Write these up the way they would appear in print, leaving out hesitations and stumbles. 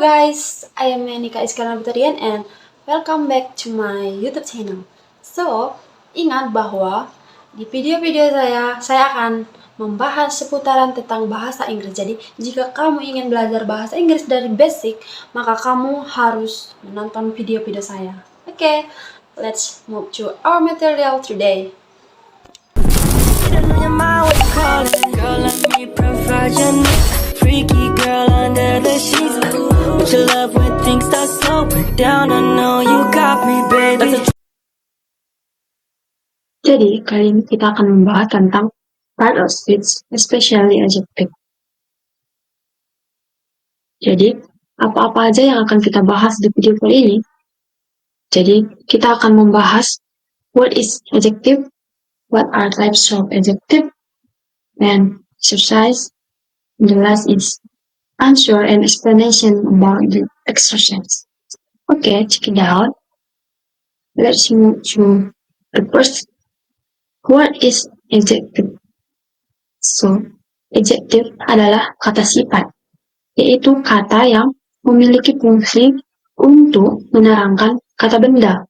guys, I am Nika Iskandar Batarian and welcome back to my YouTube channel. So, ingat bahwa di video-video saya akan membahas seputaran tentang bahasa Inggris. Jadi, jika kamu ingin belajar bahasa Inggris dari basic, maka kamu harus menonton video-video saya. Oke, let's move to our material today. Freaky girl under the sheets. Would you love when things start slowing down? I know you got me, baby. Jadi, kali ini kita akan membahas tentang part of speech, especially adjective. Jadi, apa-apa aja yang akan kita bahas di video kali ini. Jadi, kita akan membahas what is adjective, what are types of adjective, and exercise. The last is answer and explanation about the exercise. Okay, check it out. Let's move to the first. What is adjective? So, adjective adalah kata sifat, yaitu kata yang memiliki fungsi untuk menerangkan kata benda.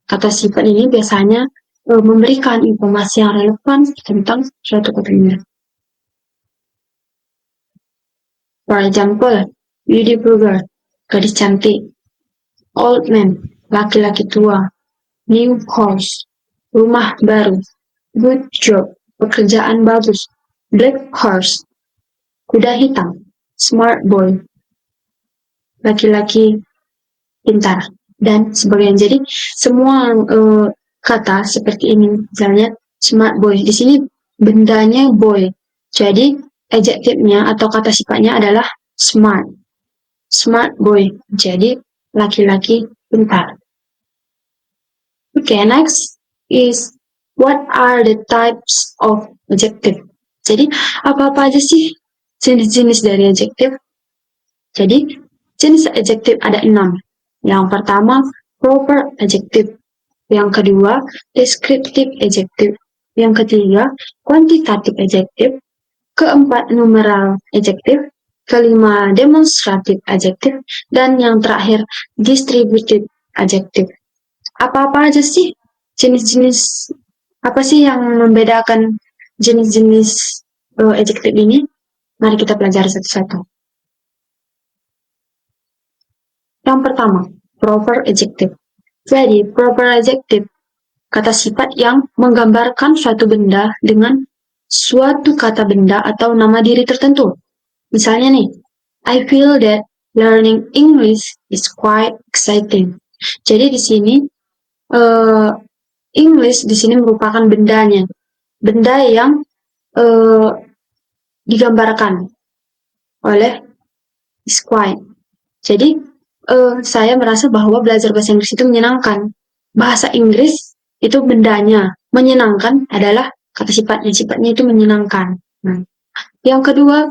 Kata sifat ini biasanya memberikan informasi yang relevan tentang suatu kata benda. For example, beautiful girl, gadis cantik. Old man, laki-laki tua. New horse, rumah baru. Good job, pekerjaan bagus. Black horse, kuda hitam. Smart boy, laki-laki pintar, dan sebagainya. Jadi semua kata seperti ini, misalnya smart boy, di sini bendanya boy. Jadi adjektifnya atau kata sifatnya adalah smart. Smart boy, jadi laki-laki pintar. Okay, next is what are the types of adjective? Jadi apa-apa aja sih jenis-jenis dari adjective? Jadi jenis adjective ada 6. Yang pertama proper adjective, yang kedua descriptive adjective, yang ketiga quantitative adjective, keempat numeral adjective, kelima demonstrative adjective, dan yang terakhir distributive adjective. Apa-apa aja sih jenis-jenis, apa sih yang membedakan jenis-jenis adjective ini? Mari kita pelajari satu-satu. Yang pertama, proper adjective. Jadi, proper adjective, kata sifat yang menggambarkan suatu benda dengan suatu kata benda atau nama diri tertentu. Misalnya nih, I feel that learning English is quite exciting. Jadi di sini English di sini merupakan bendanya, benda yang digambarkan oleh is quite. Jadi saya merasa bahwa belajar bahasa Inggris itu menyenangkan. Bahasa Inggris itu bendanya, menyenangkan adalah kata sifatnya. Sifatnya itu menyenangkan. Nah, yang kedua,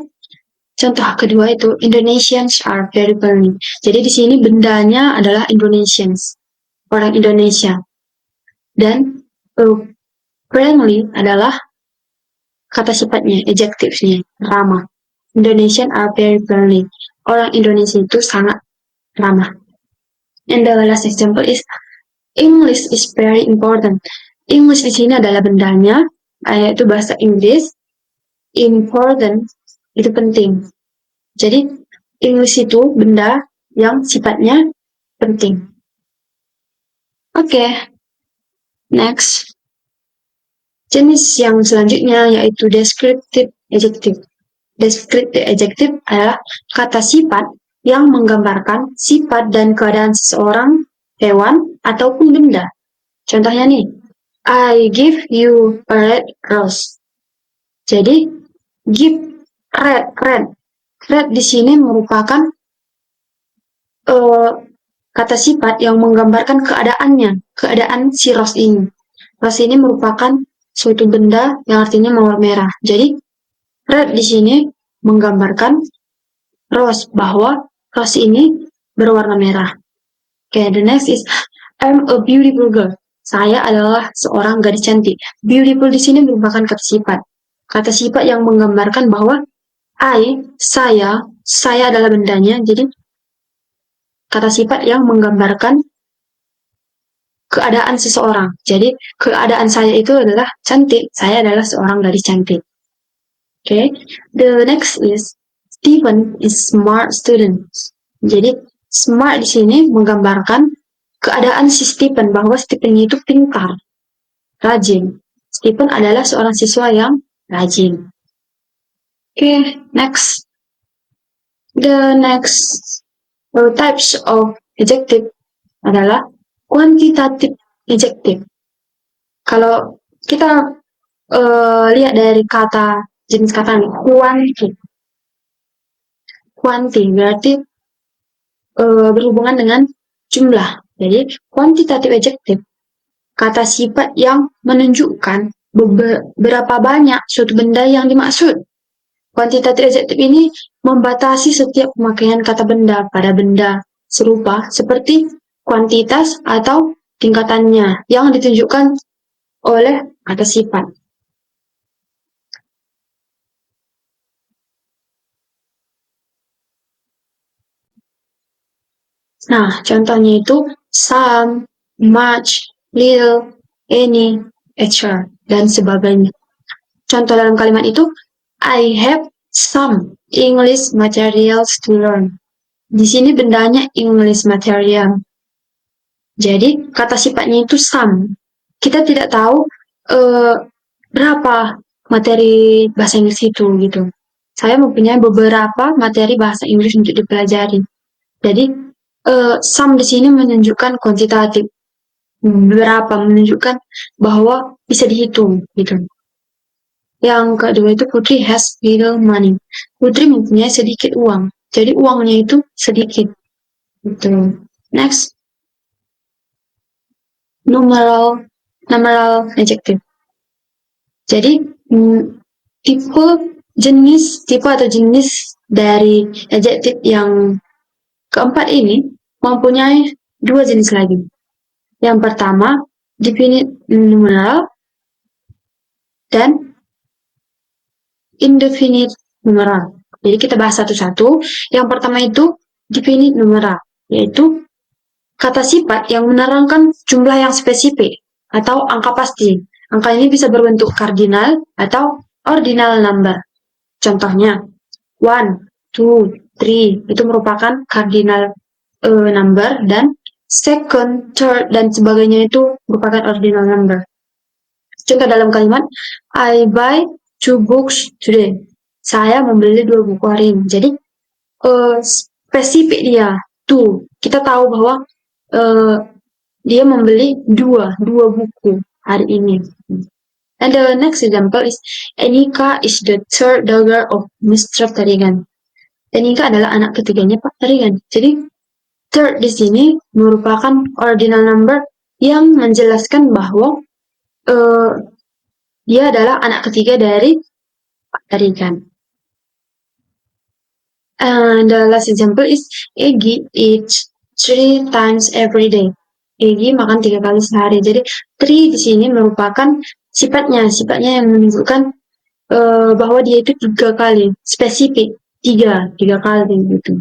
contoh kedua itu Indonesians are very friendly. Jadi di sini bendanya adalah Indonesians, orang Indonesia. Dan friendly adalah kata sifatnya, adjectives-nya, ramah. Indonesian are very friendly. Orang Indonesia itu sangat ramah. And the last example is English is very important. English di sini adalah bendanya, yaitu bahasa Inggris. Important itu penting. Jadi English itu benda yang sifatnya penting. Oke. Next. Jenis yang selanjutnya yaitu descriptive adjective. Descriptive adjective adalah kata sifat yang menggambarkan sifat dan keadaan seseorang, hewan, ataupun benda. Contohnya nih, I give you a red rose. Jadi, give red. Red di sini merupakan kata sifat yang menggambarkan keadaannya, keadaan si rose ini. Rose ini merupakan suatu benda yang artinya mawar merah. Jadi, red di sini menggambarkan rose, bahwa rose ini berwarna merah. Okay, the next is I'm a beautiful girl. Saya adalah seorang gadis cantik. Beautiful di sini merupakan kata sifat. Kata sifat yang menggambarkan bahwa saya adalah bendanya. Jadi kata sifat yang menggambarkan keadaan seseorang. Jadi keadaan saya itu adalah cantik. Saya adalah seorang gadis cantik. Okay. The next is Stephen is smart student. Jadi smart di sini menggambarkan keadaan si Stephen, bahwa Stephen itu pintar, rajin. Stephen adalah seorang siswa yang rajin. Okay, next. The next types of adjective adalah quantitative adjective. Kalau kita lihat dari kata, jenis kata nih, quanti berarti berhubungan dengan jumlah. Jadi quantitative adjective, kata sifat yang menunjukkan berapa banyak suatu benda yang dimaksud. Quantitative adjective ini membatasi setiap pemakaian kata benda pada benda serupa seperti kuantitas atau tingkatannya yang ditunjukkan oleh kata sifat. Nah, contohnya itu some, much, little, any, etc. dan sebagainya. Contoh dalam kalimat itu, I have some English materials to learn. Di sini bendanya English material. Jadi kata sifatnya itu some. Kita tidak tahu berapa materi bahasa Inggris itu gitu. Saya mempunyai beberapa materi bahasa Inggris untuk dipelajari. Jadi some di sini menunjukkan kuantitatif. Berapa menunjukkan bahwa bisa dihitung gitu. Yang kedua itu Putri has little money. Putri mempunyai sedikit uang. Jadi uangnya itu sedikit. Gitu. Next. Numeral adjective. Jadi tipe atau jenis dari adjective yang keempat ini mempunyai dua jenis lagi. Yang pertama, definite numeral dan indefinite numeral. Jadi kita bahas satu-satu. Yang pertama itu definite numeral, yaitu kata sifat yang menerangkan jumlah yang spesifik atau angka pasti. Angka ini bisa berbentuk kardinal atau ordinal number. Contohnya, 1, 2, 3 itu merupakan cardinal number, dan second, third, dan sebagainya itu merupakan ordinal number. Contoh dalam kalimat, I buy 2 books today. Saya membeli 2 buku hari ini. Jadi, spesifik dia, 2. Kita tahu bahwa dia membeli 2 buku hari ini. And the next example is, Enika is the third daughter of Mr. Tarigan. Enika adalah anak ketiganya Pak Tarigan. Jadi, third di sini merupakan ordinal number yang menjelaskan bahwa dia adalah anak ketiga dari Pak Tarigan. And the last example is, Egi eats 3 times every day. Egi makan 3 kali sehari. Jadi 3 di sini merupakan sifatnya yang menunjukkan bahwa dia itu 3 kali, spesifik 3 kali gitu.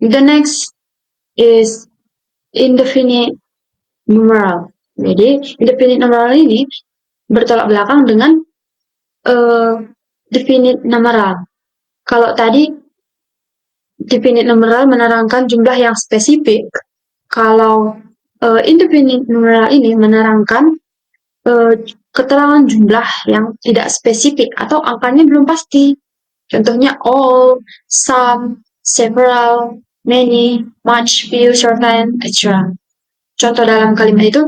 The next is indefinite numeral. Jadi indefinite numeral ini bertolak belakang dengan definite numeral. Kalau tadi definite numeral menerangkan jumlah yang spesifik, kalau indefinite numeral ini menerangkan keterangan jumlah yang tidak spesifik atau angkanya belum pasti. Contohnya all, some, several, many, much, few, certain, etc. Contoh dalam kalimat itu,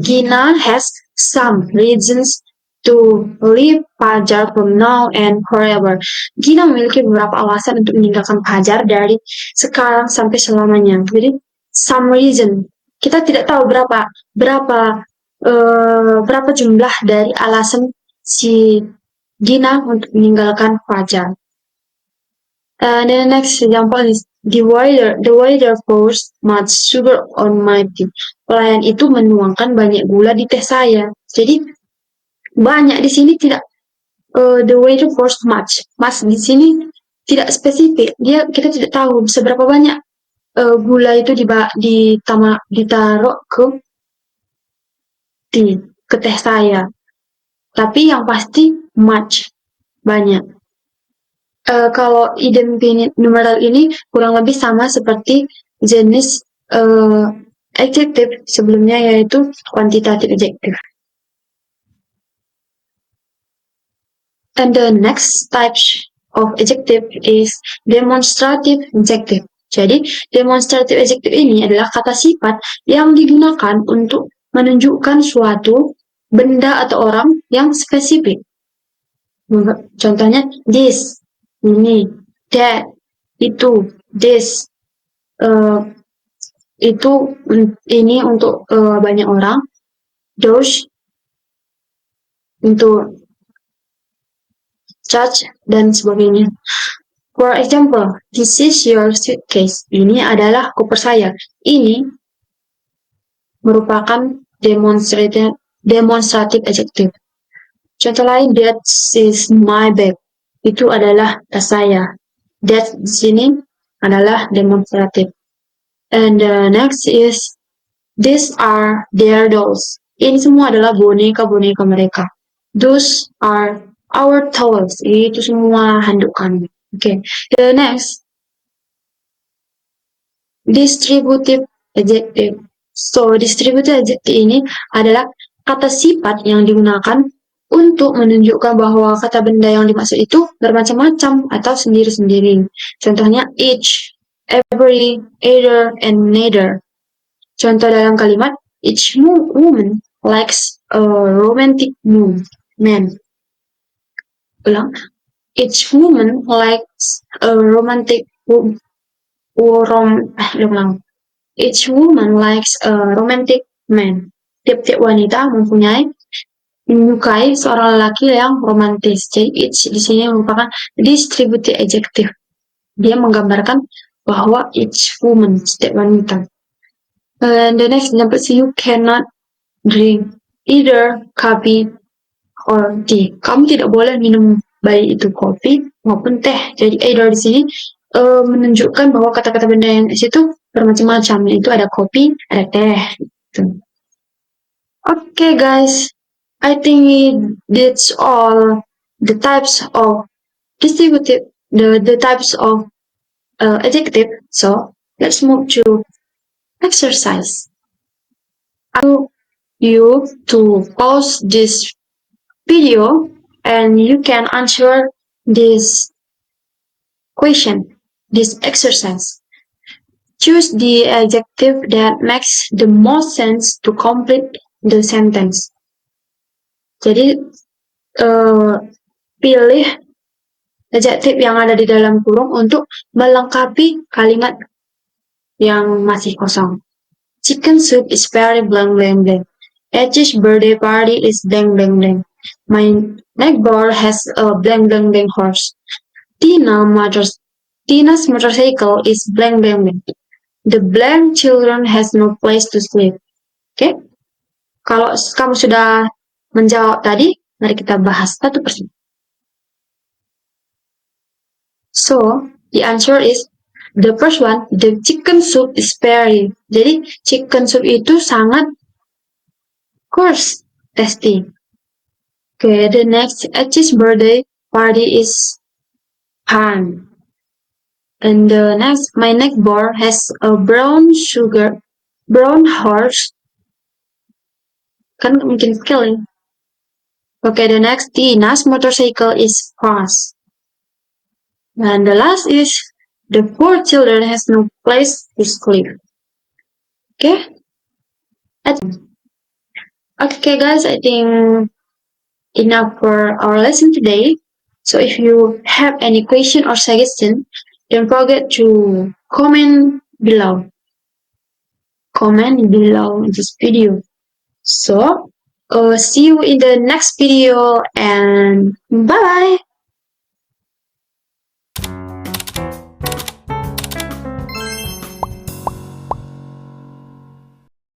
Gina has some reasons to leave Fajar from now and forever. Gina memiliki beberapa alasan untuk meninggalkan Fajar dari sekarang sampai selamanya. Jadi some reason, kita tidak tahu berapa jumlah dari alasan si Gina untuk meninggalkan Fajar. The next example is, the waiter pours much sugar on my tea. Pelayan itu menuangkan banyak gula di teh saya. Jadi banyak di sini tidak, the waiter pours much. Mas di sini tidak spesifik. Kita tidak tahu seberapa banyak gula itu ditaruh ke teh saya. Tapi yang pasti much, banyak. Kalau indefinite numeral ini kurang lebih sama seperti jenis adjective sebelumnya, yaitu quantitative adjective. And the next type of adjective is demonstrative adjective. Jadi, demonstrative adjective ini adalah kata sifat yang digunakan untuk menunjukkan suatu benda atau orang yang spesifik. Contohnya, this, ini, that, itu, this, itu, ini untuk banyak orang, those, untuk judge, dan sebagainya. For example, this is your suitcase. Ini adalah koper saya. Ini merupakan demonstrative adjective. Contoh lain, that is my bag. Itu adalah tas saya. That di sini adalah demonstrative. And the next is, these are their dolls. Ini semua adalah boneka-boneka mereka. Those are our towels. Itu semua handuk kami. Okay. The next, distributive adjective. So, distributive adjective ini adalah kata sifat yang digunakan untuk menunjukkan bahwa kata benda yang dimaksud itu bermacam-macam atau sendiri-sendiri. Contohnya each, every, either, and neither. Contoh dalam kalimat, each woman likes a romantic man. Ulang. Each woman likes a romantic Each woman likes a romantic man. Tiap-tiap wanita menyukai seorang lelaki yang romantis. Jadi each di sini merupakan distributive adjective. Dia menggambarkan bahwa each woman, setiap wanita. And the next example is, you cannot drink either coffee or tea. Kamu tidak boleh minum baik itu kopi maupun teh. Jadi either di sini menunjukkan bahwa kata-kata benda yang di situ bermacam-macam. Itu ada kopi, ada teh. Gitu. Okay, guys, I think that's all the types of distributive, the types of adjective. So let's move to exercise. I want you to pause this video and you can answer this question, this exercise. Choose the adjective that makes the most sense to complete the sentence. Jadi, pilih adjektif yang ada di dalam kurung untuk melengkapi kalimat yang masih kosong. Chicken soup is very blank blank blank. Edge's birthday party is blank blank blank. My neighbor has a blank blank blank horse. Tina's motorcycle is blank blank blank. The blank children has no place to sleep. Okay? Kalau kamu sudah menjawab tadi, mari kita bahas satu persatu. So, the answer is the first one, the chicken soup is very. Jadi, chicken soup itu sangat coarse, tasty. Okay, the next, Edge's birthday party is fun. And the next, my neighbor has a brown horse. Kan mungkin sekali. Okay, the next, Tina's motorcycle is fast. And the last is, the poor children has no place to sleep. Okay? Okay, guys, I think enough for our lesson today. So if you have any question or suggestion, don't forget to comment below. Comment below this video. So, see you in the next video and bye-bye.